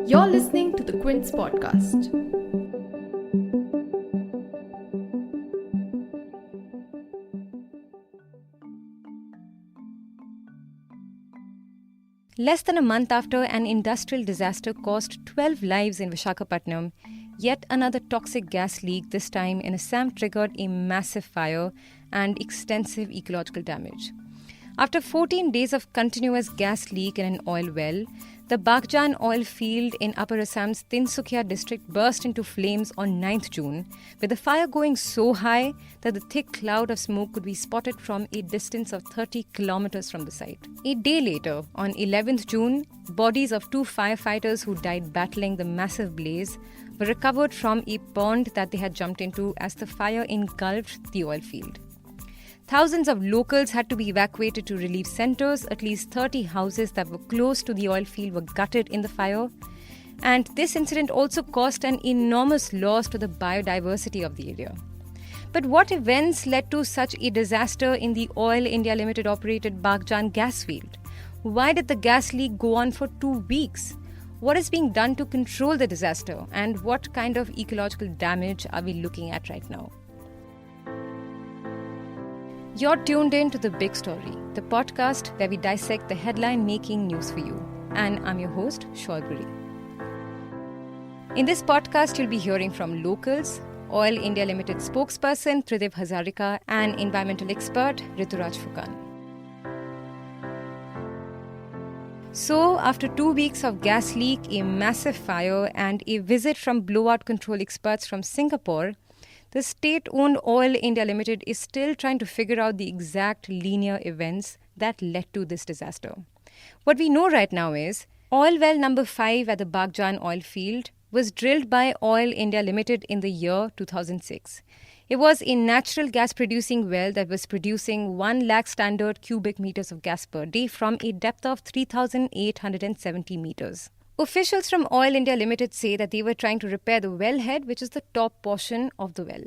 You're listening to the Quint's podcast. Less than a month after an industrial disaster cost 12 lives in Vishakhapatnam, yet another toxic gas leak, this time in Assam, triggered a massive fire and extensive ecological damage. After 14 days of continuous gas leak in an oil well, the Baghjan oil field in Upper Assam's Tinsukia district burst into flames on 9th June, with the fire going so high that the thick cloud of smoke could be spotted from a distance of 30 kilometers from the site. A day later, on 11th June, bodies of 2 firefighters who died battling the massive blaze were recovered from a pond that they had jumped into as the fire engulfed the oil field. Thousands of locals had to be evacuated to relief centers. At least 30 houses that were close to the oil field were gutted in the fire. And this incident also caused an enormous loss to the biodiversity of the area. But what events led to such a disaster in the Oil India Limited operated Baghjan gas field? Why did the gas leak go on for 2 weeks? What is being done to control the disaster? And what kind of ecological damage are we looking at right now? You're tuned in to The Big Story, the podcast where we dissect the headline-making news for you. And I'm your host, Shorburi. In this podcast, you'll be hearing from locals, Oil India Limited spokesperson Tridib Hazarika, and environmental expert Rituraj Fukan. So, after 2 weeks of gas leak, a massive fire, and a visit from blowout control experts from Singapore, the state-owned Oil India Limited is still trying to figure out the exact linear events that led to this disaster. What we know right now is oil well number 5 at the Baghjan oil field was drilled by Oil India Limited in the year 2006. It was a natural gas producing well that was producing 1 lakh standard cubic meters of gas per day from a depth of 3,870 meters. Officials from Oil India Limited say that they were trying to repair the wellhead, which is the top portion of the well.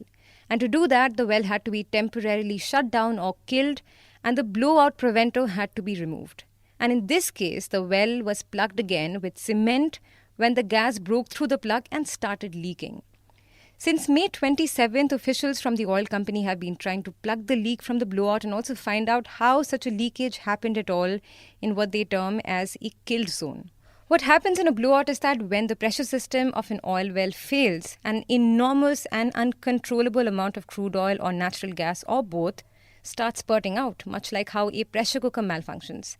And to do that, the well had to be temporarily shut down or killed, and the blowout preventer had to be removed. And in this case, the well was plugged again with cement when the gas broke through the plug and started leaking. Since May 27th, officials from the oil company have been trying to plug the leak from the blowout and also find out how such a leakage happened at all in what they term as a killed zone. What happens in a blowout is that when the pressure system of an oil well fails, an enormous and uncontrollable amount of crude oil or natural gas or both starts spurting out, much like how a pressure cooker malfunctions.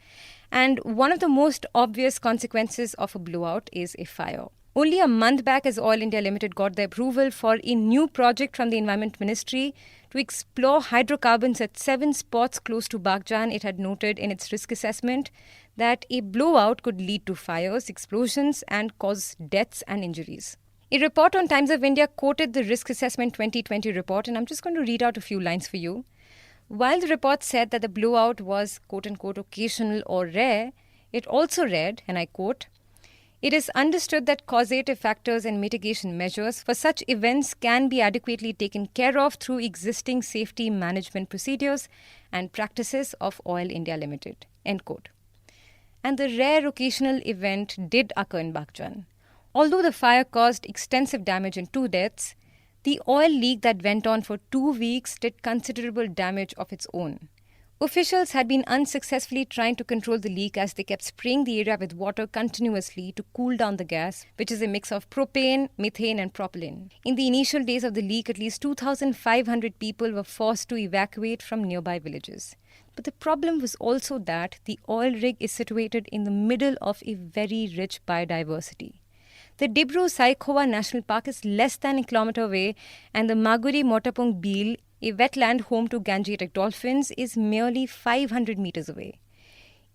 And one of the most obvious consequences of a blowout is a fire. Only a month back, as Oil India Limited got the approval for a new project from the Environment Ministry to explore hydrocarbons at 7 spots close to Baghjan, it had noted in its risk assessment that a blowout could lead to fires, explosions, and cause deaths and injuries. A report on Times of India quoted the Risk Assessment 2020 report, and I'm just going to read out a few lines for you. While the report said that the blowout was quote-unquote occasional or rare, it also read, and I quote, "It is understood that causative factors and mitigation measures for such events can be adequately taken care of through existing safety management procedures and practices of Oil India Limited." End quote. And the rare occasional event did occur in Baghjan. Although the fire caused extensive damage and 2 deaths, the oil leak that went on for 2 weeks did considerable damage of its own. Officials had been unsuccessfully trying to control the leak as they kept spraying the area with water continuously to cool down the gas, which is a mix of propane, methane, and propylene. In the initial days of the leak, at least 2,500 people were forced to evacuate from nearby villages. But the problem was also that the oil rig is situated in the middle of a very rich biodiversity. The Dibru-Saikhowa National Park is less than a kilometer away, and the Maguri-Motapung Beel, a wetland home to Gangetic dolphins, is merely 500 meters away.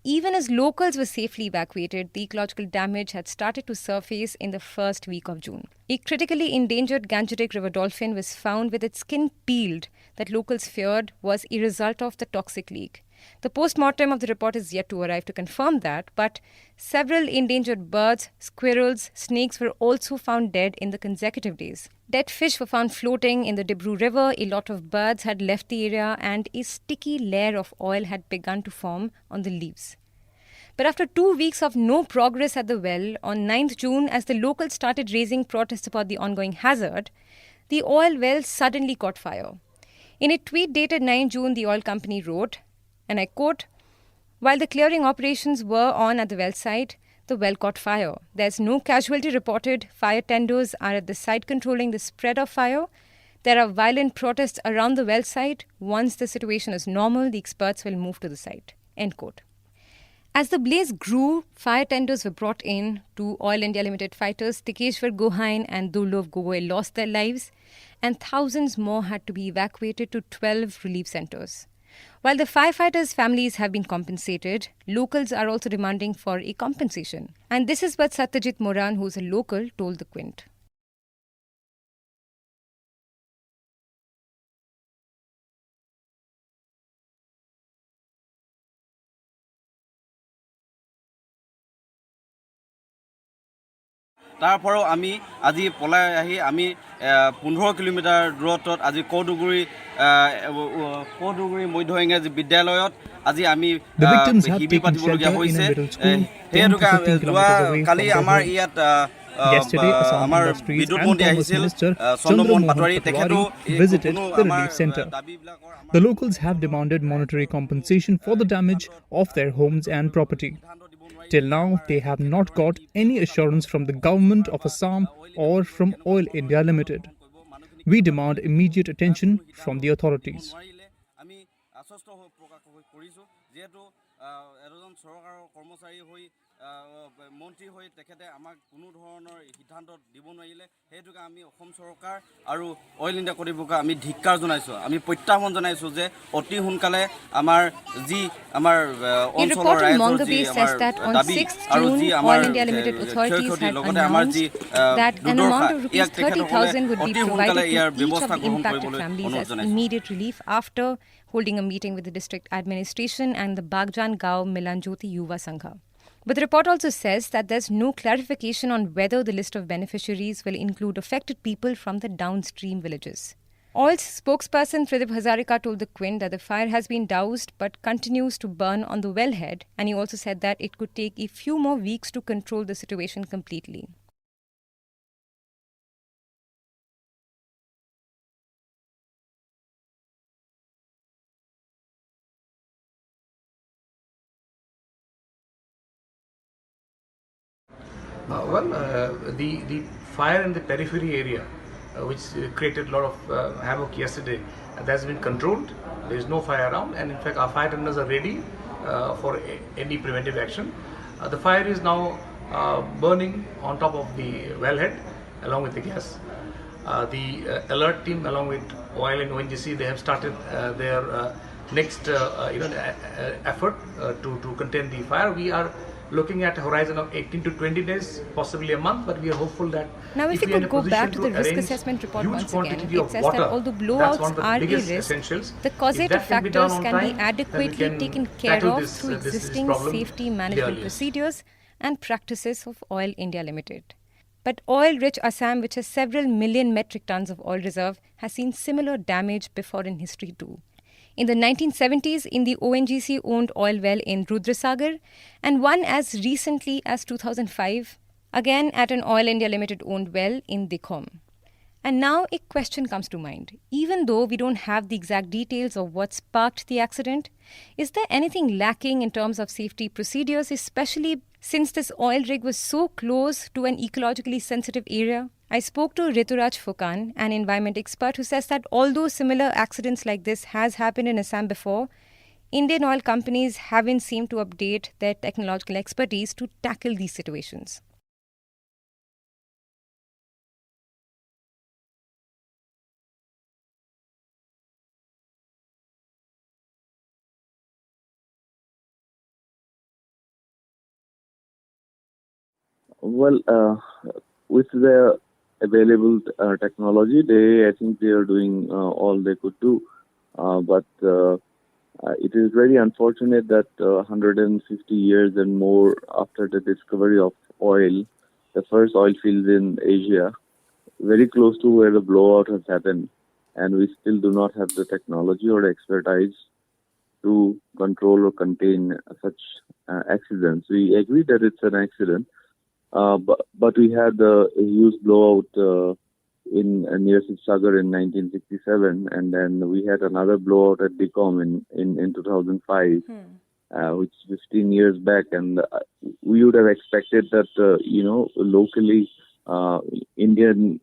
Even as locals were safely evacuated, the ecological damage had started to surface in the first week of June. A critically endangered Gangetic river dolphin was found with its skin peeled that locals feared was a result of the toxic leak. The post-mortem of the report is yet to arrive to confirm that, but several endangered birds, squirrels, snakes were also found dead in the consecutive days. Dead fish were found floating in the Dibru River, a lot of birds had left the area, and a sticky layer of oil had begun to form on the leaves. But after 2 weeks of no progress at the well, on 9th June, as the locals started raising protests about the ongoing hazard, the oil well suddenly caught fire. In a tweet dated 9 June, the oil company wrote, and I quote, "While the clearing operations were on at the well site, the well caught fire. There's no casualty reported. Fire tenders are at the site controlling the spread of fire. There are violent protests around the well site. Once the situation is normal, the experts will move to the site." End quote. As the blaze grew, fire tenders were brought in. Two Oil India Limited fighters, Tikeshwar Gohain and Durlov Gogoi, lost their lives, and thousands more had to be evacuated to 12 relief centers. While the firefighters' families have been compensated, locals are also demanding for a compensation. And this is what Satyajit Moran, who's a local, told the Quint. তাৰপৰাও আমি আজি পলাই আহি আমি 15 kilometre দূৰত্বত আজি কৌদুগুৰি মধ্য ইংৰাজী বিদ্যালয়ত আজি আমি শিবিৰ পাতিবলগীয়া হৈছে। সেইটোকে যোৱা কালি আমাৰ ইয়াত Yesterday, Assam Industries and Commerce Minister Chandramohan Patwari visited the relief center. The locals have demanded monetary compensation for the damage of their homes and property. Till now, they have not got any assurance from the government of Assam or from Oil India Limited. We demand immediate attention from the authorities. মন্ত্ৰী হৈ তেখেতে আমাক কোনো ধৰণৰ সিদ্ধান্ত দিব নোৱাৰিলে। সেইটোকে আমি অসম চৰকাৰ আৰু অইল ইণ্ডিয়া কৰ্তৃপক্ষক আমি ধিক্কাৰ জনাইছোঁ। আমি প্ৰত্যাহ্বান জনাইছোঁ যে অতি সোনকালে আমাৰ যি আমাৰ অঞ্চলৰ ৰাইজৰ যি আমাৰ দাবী আৰু যি আমাৰ ক্ষয়ক্ষতি লগতে আমাৰ যি দুৰ্দশা ইয়াক তেখেতসকলে অতি সোনকালে ইয়াৰ ব্যৱস্থা গ্ৰহণ কৰিবলৈ অনুৰোধ জনাইছোঁ। Holding a meeting with the district administration and the Baghjan Gao Milan Jyoti Yuva Sangha. But the report also says that there's no clarification on whether the list of beneficiaries will include affected people from the downstream villages. Oil's spokesperson Pradip Hazarika told the Quint that the fire has been doused but continues to burn on the wellhead, and he also said that it could take a few more weeks to control the situation completely. The fire in the periphery area, which created a lot of havoc yesterday, that has been controlled. There is no fire around, and in fact our fire tenders are ready for any preventive action. The fire is now burning on top of the wellhead along with the gas. The alert team along with oil and ONGC, they have started their next effort to contain the fire. We are looking at a horizon of 18 to 20 days, possibly a month, but we are hopeful that now if we could go back to the risk assessment report once again, it says that although blowouts are a risk, the causative factors can be adequately taken care of through existing safety management procedures and practices of Oil India Limited. But oil-rich Assam, which has several million metric tons of oil reserve, has seen similar damage before in history too. In the 1970s, in the ONGC-owned oil well in Rudrasagar, and one as recently as 2005, again at an Oil India Limited-owned well in Dikhom. And now a question comes to mind. Even though we don't have the exact details of what sparked the accident, is there anything lacking in terms of safety procedures, especially since this oil rig was so close to an ecologically sensitive area? I spoke to Rituraj Fukan, an environment expert, who says that although similar accidents like this has happened in Assam before, Indian oil companies haven't seemed to update their technological expertise to tackle these situations. Well, with the available technology, I think they are doing all they could do. But it is very unfortunate that 150 years and more after the discovery of oil, the first oil fields in Asia, very close to where the blowout has happened, and we still do not have the technology or expertise to control or contain such accidents. We agree that it's an accident, but we had a huge blowout in near Sagar in 1967, and then we had another blowout at Decom in 2005, which is 15 years back, and we would have expected that locally Indian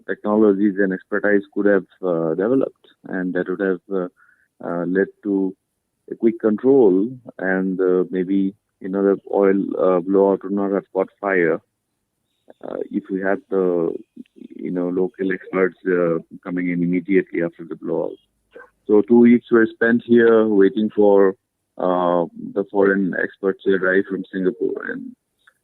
technologies and expertise could have developed, and that would have led to a quick control, and maybe the oil blowout would not have caught fire if we had the local experts coming in immediately after the blowout. So 2 weeks were spent here waiting for the foreign experts to arrive from Singapore,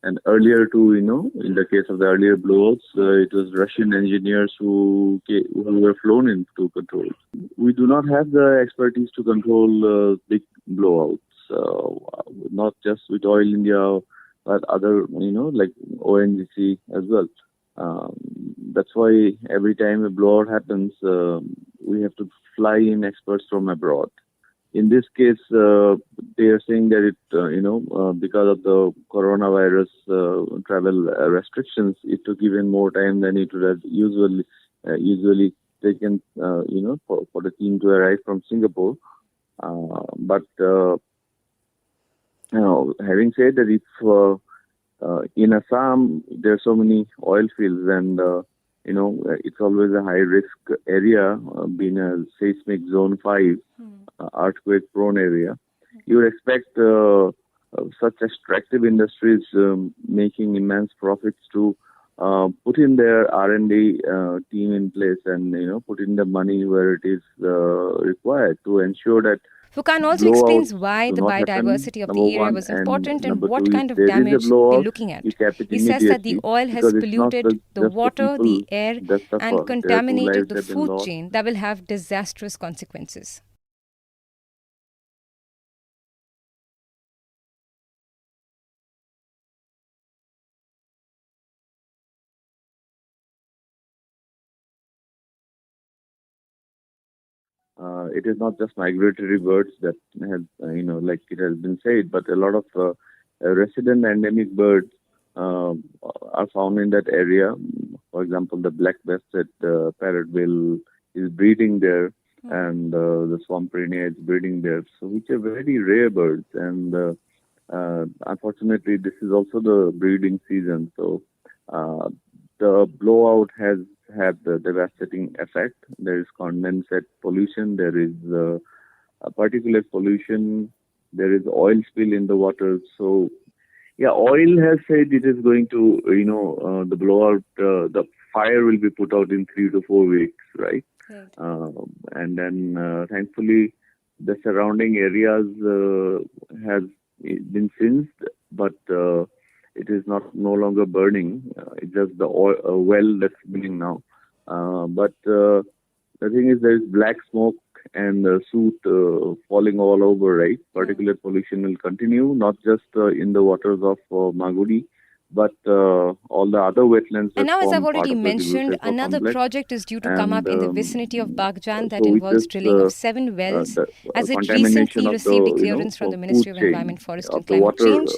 and earlier too, in the case of the earlier blowouts, it was Russian engineers who were flown in to control. We do not have the expertise to control big blowouts, not just with Oil India, but other, like ONGC as well. That's why every time a blowout happens, we have to fly in experts from abroad. In this case, they are saying that it, because of the coronavirus travel restrictions, it took even more time than it would have usually taken, for the team to arrive from Singapore. But having said that, if in Assam there are so many oil fields, and it's always a high-risk area, being a seismic zone 5, earthquake-prone area. You would expect such extractive industries making immense profits to put in their R&D team in place and, put in the money where it is required to ensure that Furkan also explains why the biodiversity of the area was important and what kind of damage we're looking at. He says that the oil has polluted the water, the air, and contaminated the food chain that will have disastrous consequences. It is not just migratory birds that have, like it has been said, but a lot of resident endemic birds are found in that area. For example, the black-breasted parrotbill is breeding there, and the swamp rania is breeding there, so which are very rare birds. And unfortunately, this is also the breeding season, so the blowout has had the devastating effect. There is condensate pollution, there is particulate pollution, there is oil spill in the water. So, oil has said it is going to, the blowout, the fire will be put out in 3 to 4 weeks, right? And then, thankfully, the surrounding areas has been singed, but it is no longer burning. It's just the oil, well that's burning now. But the thing is, there is black smoke and soot falling all over, right? Particulate pollution will continue, not just in the waters of Magudi, but all the other wetlands. And now, as I've already mentioned, another project is due to come up in the vicinity of Baghjan that involves drilling of 7 wells, as it recently received a clearance from the Ministry of Environment, Forest and Climate Change.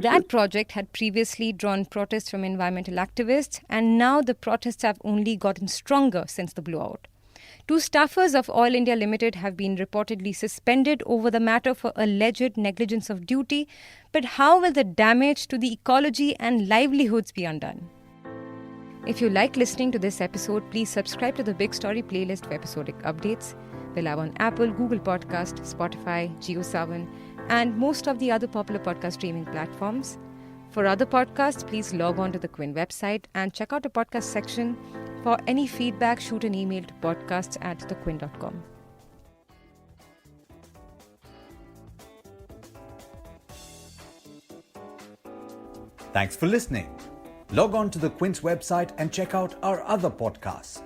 That project had previously drawn protests from environmental activists, and now the protests have only gotten stronger since the blowout. 2 staffers of Oil India Limited have been reportedly suspended over the matter for alleged negligence of duty. But how will the damage to the ecology and livelihoods be undone? If you like listening to this episode, please subscribe to the Big Story playlist for episodic updates. We're live on Apple, Google Podcast, Spotify, JioSaavn, and most of the other popular podcast streaming platforms. For other podcasts, please log on to the Quint website and check out the podcast section. For any feedback, shoot an email to podcasts@thequint.com. Thanks for listening. Log on to the Quint's website and check out our other podcasts.